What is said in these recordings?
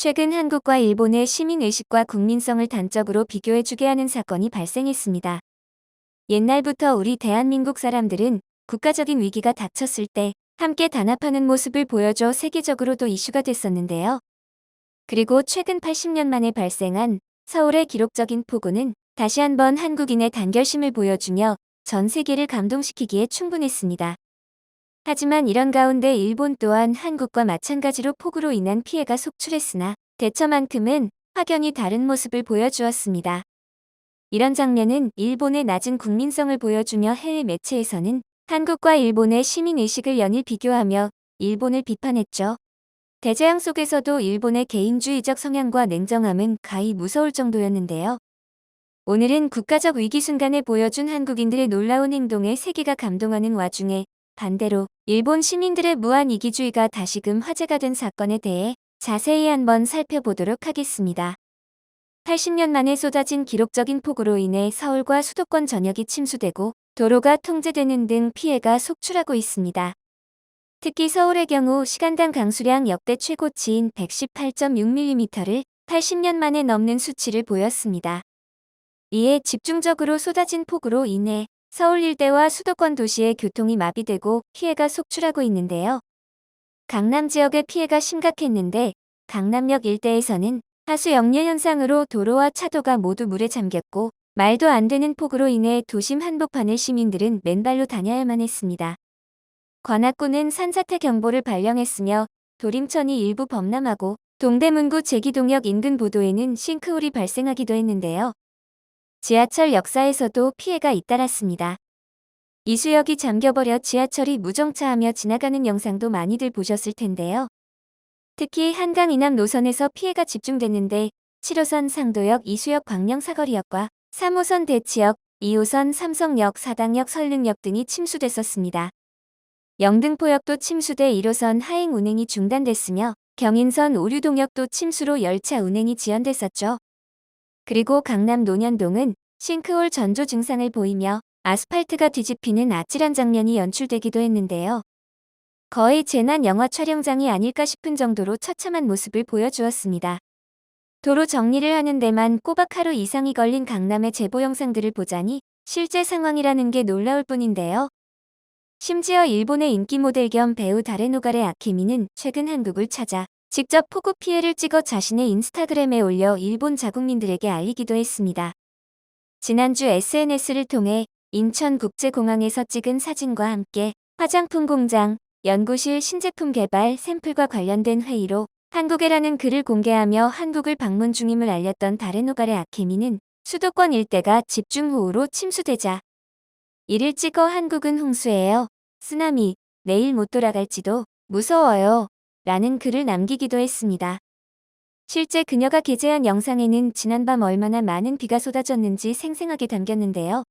최근 한국과 일본의 시민의식과 국민성을 단적으로 비교해주게 하는 사건이 발생했습니다. 옛날부터 우리 대한민국 사람들은 국가적인 위기가 닥쳤을 때 함께 단합하는 모습을 보여줘 세계적으로도 이슈가 됐었는데요. 그리고 최근 80년 만에 발생한 서울의 기록적인 폭우는 다시 한번 한국인의 단결심을 보여주며 전 세계를 감동시키기에 충분했습니다. 하지만 이런 가운데 일본 또한 한국과 마찬가지로 폭우로 인한 피해가 속출했으나 대처만큼은 확연히 다른 모습을 보여주었습니다. 이런 장면은 일본의 낮은 국민성을 보여주며 해외 매체에서는 한국과 일본의 시민의식을 연일 비교하며 일본을 비판했죠. 대재앙 속에서도 일본의 개인주의적 성향과 냉정함은 가히 무서울 정도였는데요. 오늘은 국가적 위기 순간에 보여준 한국인들의 놀라운 행동에 세계가 감동하는 와중에 반대로 일본 시민들의 무한 이기주의가 다시금 화제가 된 사건에 대해 자세히 한번 살펴보도록 하겠습니다. 80년 만에 쏟아진 기록적인 폭우로 인해 서울과 수도권 전역이 침수되고 도로가 통제되는 등 피해가 속출하고 있습니다. 특히 서울의 경우 시간당 강수량 역대 최고치인 118.6mm를 80년 만에 넘는 수치를 보였습니다. 이에 집중적으로 쏟아진 폭우로 인해 서울 일대와 수도권 도시의 교통이 마비되고 피해가 속출하고 있는데요. 강남 지역의 피해가 심각했는데 강남역 일대에서는 하수 역류 현상으로 도로와 차도가 모두 물에 잠겼고 말도 안 되는 폭우로 인해 도심 한복판을 시민들은 맨발로 다녀야만 했습니다. 관악구는 산사태 경보를 발령했으며 도림천이 일부 범람하고 동대문구 제기동역 인근 보도에는 싱크홀이 발생하기도 했는데요. 지하철 역사에서도 피해가 잇따랐습니다. 이수역이 잠겨버려 지하철이 무정차하며 지나가는 영상도 많이들 보셨을 텐데요. 특히 한강 이남 노선에서 피해가 집중됐는데 7호선 상도역 이수역 광명 사거리역과 3호선 대치역, 2호선 삼성역, 사당역, 설릉역 등이 침수됐었습니다. 영등포역도 침수돼 1호선 하행 운행이 중단됐으며 경인선 오류동역도 침수로 열차 운행이 지연됐었죠. 그리고 강남 논현동은 싱크홀 전조 증상을 보이며 아스팔트가 뒤집히는 아찔한 장면이 연출되기도 했는데요. 거의 재난 영화 촬영장이 아닐까 싶은 정도로 처참한 모습을 보여주었습니다. 도로 정리를 하는 데만 꼬박 하루 이상이 걸린 강남의 제보 영상들을 보자니 실제 상황이라는 게 놀라울 뿐인데요. 심지어 일본의 인기 모델 겸 배우 다레노가레 아케미는 최근 한국을 찾아 직접 폭우 피해를 찍어 자신의 인스타그램에 올려 일본 자국민들에게 알리기도 했습니다. 지난주 SNS를 통해 인천국제공항에서 찍은 사진과 함께 화장품 공장, 연구실 신제품 개발 샘플과 관련된 회의로 한국에라는 글을 공개하며 한국을 방문 중임을 알렸던 다레노가레 아케미는 수도권 일대가 집중호우로 침수되자 이를 찍어 한국은 홍수예요. 쓰나미, 내일 못 돌아갈지도 무서워요. 라는 글을 남기기도 했습니다. 실제 그녀가 게재한 영상에는 지난밤 얼마나 많은 비가 쏟아졌는지 생생하게 담겼는데요.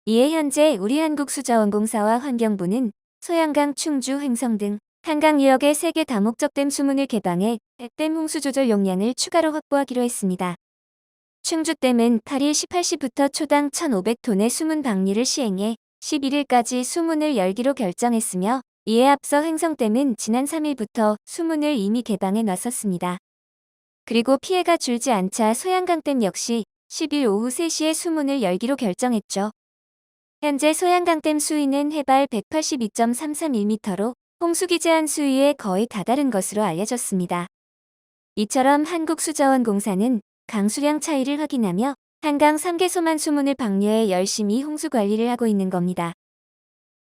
이에 현재 우리 한국수자원공사와 환경부는 소양강, 충주, 횡성 등 한강 유역의 3개 다목적 댐 수문을 개방해 댐 홍수 조절 용량을 추가로 확보하기로 했습니다. 충주댐은 8일 18시부터 초당 1,500톤의 수문 방류를 시행해 11일까지 수문을 열기로 결정했으며 이에 앞서 횡성댐은 지난 3일부터 수문을 이미 개방해 놨었습니다. 그리고 피해가 줄지 않자 소양강댐 역시 10일 오후 3시에 수문을 열기로 결정했죠. 현재 소양강댐 수위는 해발 182.331m로 홍수기 제한 수위에 거의 다다른 것으로 알려졌습니다. 이처럼 한국수자원공사는 강수량 차이를 확인하며 한강 3개소만 수문을 방류해 열심히 홍수 관리를 하고 있는 겁니다.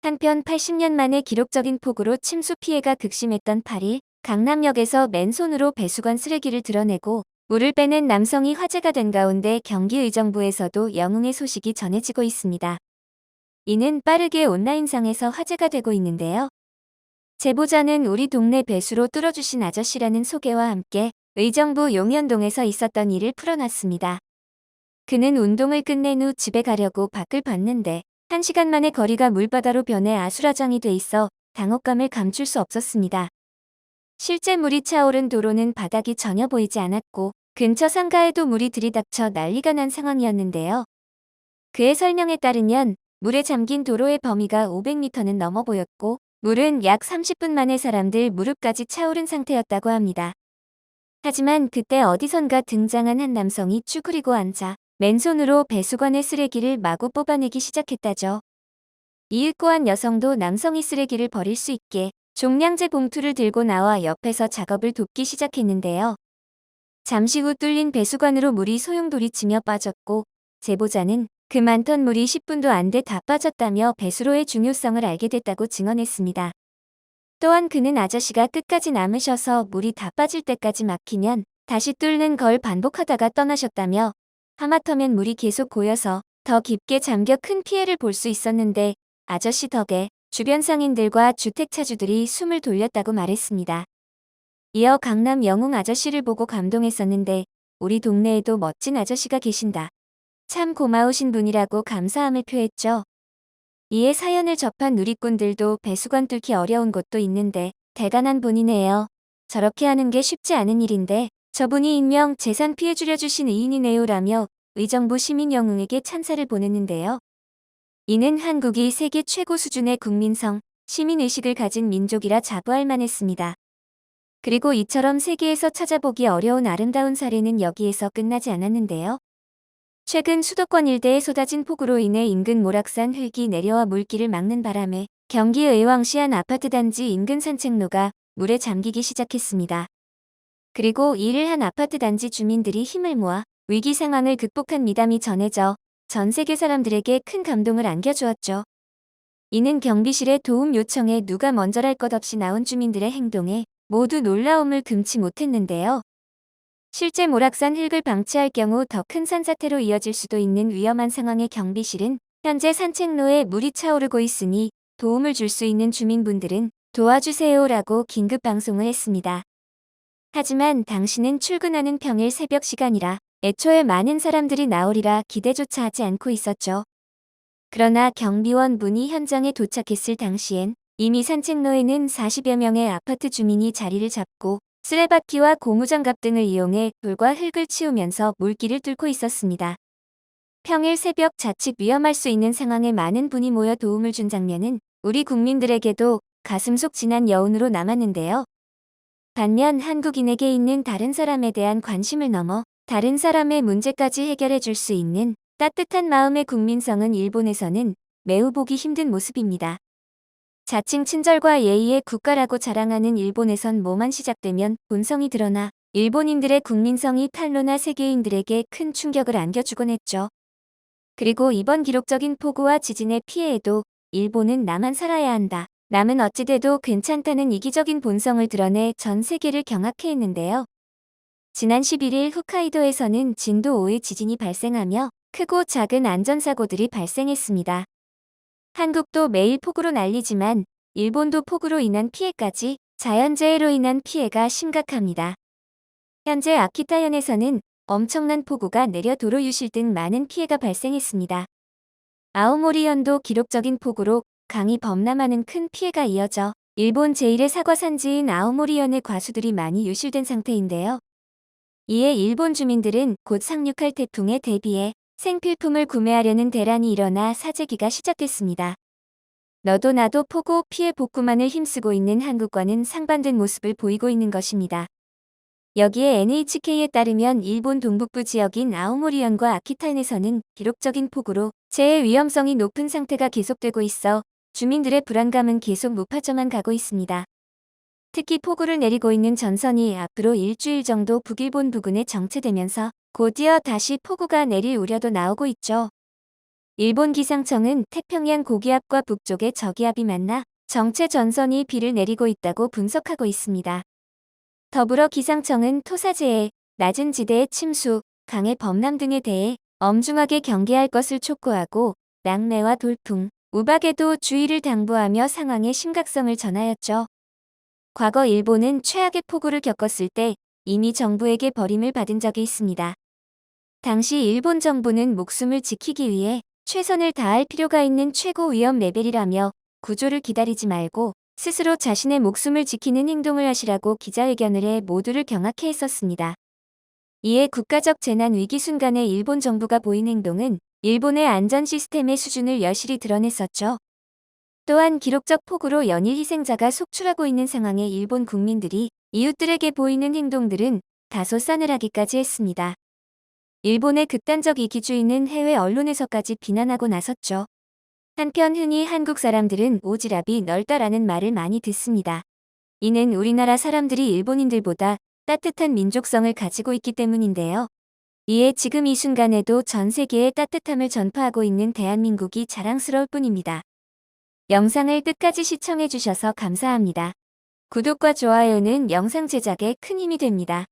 한편 80년 만에 기록적인 폭우로 침수 피해가 극심했던 8일 강남역에서 맨손으로 배수관 쓰레기를 드러내고 물을 빼낸 남성이 화제가 된 가운데 경기의정부에서도 영웅의 소식이 전해지고 있습니다. 이는 빠르게 온라인상에서 화제가 되고 있는데요. 제보자는 우리 동네 배수로 뚫어주신 아저씨라는 소개와 함께 의정부 용현동에서 있었던 일을 풀어놨습니다. 그는 운동을 끝낸 후 집에 가려고 밖을 봤는데 1시간 만에 거리가 물바다로 변해 아수라장이 돼 있어 당혹감을 감출 수 없었습니다. 실제 물이 차오른 도로는 바닥이 전혀 보이지 않았고 근처 상가에도 물이 들이닥쳐 난리가 난 상황이었는데요. 그의 설명에 따르면 물에 잠긴 도로의 범위가 500m는 넘어 보였고 물은 약 30분 만에 사람들 무릎까지 차오른 상태였다고 합니다. 하지만 그때 어디선가 등장한 한 남성이 쭈그리고 앉아 맨손으로 배수관의 쓰레기를 마구 뽑아내기 시작했다죠. 이윽고 한 여성도 남성이 쓰레기를 버릴 수 있게 종량제 봉투를 들고 나와 옆에서 작업을 돕기 시작했는데요. 잠시 후 뚫린 배수관으로 물이 소용돌이치며 빠졌고 제보자는 그 많던 물이 10분도 안 돼 다 빠졌다며 배수로의 중요성을 알게 됐다고 증언했습니다. 또한 그는 아저씨가 끝까지 남으셔서 물이 다 빠질 때까지 막히면 다시 뚫는 걸 반복하다가 떠나셨다며 하마터면 물이 계속 고여서 더 깊게 잠겨 큰 피해를 볼 수 있었는데 아저씨 덕에 주변 상인들과 주택차주들이 숨을 돌렸다고 말했습니다. 이어 강남 영웅 아저씨를 보고 감동했었는데 우리 동네에도 멋진 아저씨가 계신다. 참 고마우신 분이라고 감사함을 표했죠. 이에 사연을 접한 누리꾼들도 배수관 뚫기 어려운 곳도 있는데 대단한 분이네요. 저렇게 하는 게 쉽지 않은 일인데 저분이 인명 재산 피해 줄여주신 의인이네요라며 의정부 시민영웅에게 찬사를 보냈는데요. 이는 한국이 세계 최고 수준의 국민성, 시민의식을 가진 민족이라 자부할 만했습니다. 그리고 이처럼 세계에서 찾아보기 어려운 아름다운 사례는 여기에서 끝나지 않았는데요. 최근 수도권 일대에 쏟아진 폭우로 인해 인근 모락산 흙이 내려와 물길을 막는 바람에 경기 의왕시 한 아파트 단지 인근 산책로가 물에 잠기기 시작했습니다. 그리고 이를 한 아파트 단지 주민들이 힘을 모아 위기 상황을 극복한 미담이 전해져 전 세계 사람들에게 큰 감동을 안겨주었죠. 이는 경비실의 도움 요청에 누가 먼저랄 것 없이 나온 주민들의 행동에 모두 놀라움을 금치 못했는데요. 실제 모락산 흙을 방치할 경우 더 큰 산사태로 이어질 수도 있는 위험한 상황의 경비실은 현재 산책로에 물이 차오르고 있으니 도움을 줄 수 있는 주민분들은 도와주세요라고 긴급 방송을 했습니다. 하지만 당시는 출근하는 평일 새벽 시간이라 애초에 많은 사람들이 나오리라 기대조차 하지 않고 있었죠. 그러나 경비원 분이 현장에 도착했을 당시엔 이미 산책로에는 40여 명의 아파트 주민이 자리를 잡고 쓰레받기와 고무장갑 등을 이용해 돌과 흙을 치우면서 물길을 뚫고 있었습니다. 평일 새벽 자칫 위험할 수 있는 상황에 많은 분이 모여 도움을 준 장면은 우리 국민들에게도 가슴속 진한 여운으로 남았는데요. 반면 한국인에게 있는 다른 사람에 대한 관심을 넘어 다른 사람의 문제까지 해결해 줄 수 있는 따뜻한 마음의 국민성은 일본에서는 매우 보기 힘든 모습입니다. 자칭 친절과 예의의 국가라고 자랑하는 일본에선 뭐만 시작되면 본성이 드러나 일본인들의 국민성이 탄로나 세계인들에게 큰 충격을 안겨주곤 했죠. 그리고 이번 기록적인 폭우와 지진의 피해에도 일본은 나만 살아야 한다. 남은 어찌 돼도 괜찮다는 이기적인 본성을 드러내 전 세계를 경악해 했는데요. 지난 11일 홋카이도에서는 진도 5의 지진이 발생하며 크고 작은 안전사고들이 발생했습니다. 한국도 매일 폭우로 난리지만 일본도 폭우로 인한 피해까지 자연재해로 인한 피해가 심각합니다. 현재 아키타현에서는 엄청난 폭우가 내려 도로 유실 등 많은 피해가 발생했습니다. 아오모리현도 기록적인 폭우로 강이 범람하는 큰 피해가 이어져 일본 제1의 사과 산지인 아오모리현의 과수들이 많이 유실된 상태인데요. 이에 일본 주민들은 곧 상륙할 태풍에 대비해 생필품을 구매하려는 대란이 일어나 사재기가 시작됐습니다. 너도 나도 폭우 피해 복구만을 힘쓰고 있는 한국과는 상반된 모습을 보이고 있는 것입니다. 여기에 NHK에 따르면 일본 동북부 지역인 아오모리현과 아키타현에서는 기록적인 폭우로 재해 위험성이 높은 상태가 계속되고 있어 주민들의 불안감은 계속 높아져만 가고 있습니다. 특히 폭우를 내리고 있는 전선이 앞으로 일주일 정도 북일본 부근에 정체되면서 곧이어 다시 폭우가 내릴 우려도 나오고 있죠. 일본 기상청은 태평양 고기압과 북쪽의 저기압이 만나 정체 전선이 비를 내리고 있다고 분석하고 있습니다. 더불어 기상청은 토사재해, 낮은 지대의 침수, 강의 범람 등에 대해 엄중하게 경계할 것을 촉구하고 낙뢰와 돌풍, 우박에도 주의를 당부하며 상황의 심각성을 전하였죠. 과거 일본은 최악의 폭우를 겪었을 때 이미 정부에게 버림을 받은 적이 있습니다. 당시 일본 정부는 목숨을 지키기 위해 최선을 다할 필요가 있는 최고 위험 레벨이라며 구조를 기다리지 말고 스스로 자신의 목숨을 지키는 행동을 하시라고 기자회견을 해 모두를 경악해 했었습니다. 이에 국가적 재난 위기 순간에 일본 정부가 보인 행동은 일본의 안전 시스템의 수준을 여실히 드러냈었죠. 또한 기록적 폭우로 연일 희생자가 속출하고 있는 상황에 일본 국민들이 이웃들에게 보이는 행동들은 다소 싸늘하기까지 했습니다. 일본의 극단적 이기주의는 해외 언론에서까지 비난하고 나섰죠. 한편 흔히 한국 사람들은 오지랖이 넓다라는 말을 많이 듣습니다. 이는 우리나라 사람들이 일본인들보다 따뜻한 민족성을 가지고 있기 때문인데요. 이에 지금 이 순간에도 전 세계에 따뜻함을 전파하고 있는 대한민국이 자랑스러울 뿐입니다. 영상을 끝까지 시청해주셔서 감사합니다. 구독과 좋아요는 영상 제작에 큰 힘이 됩니다.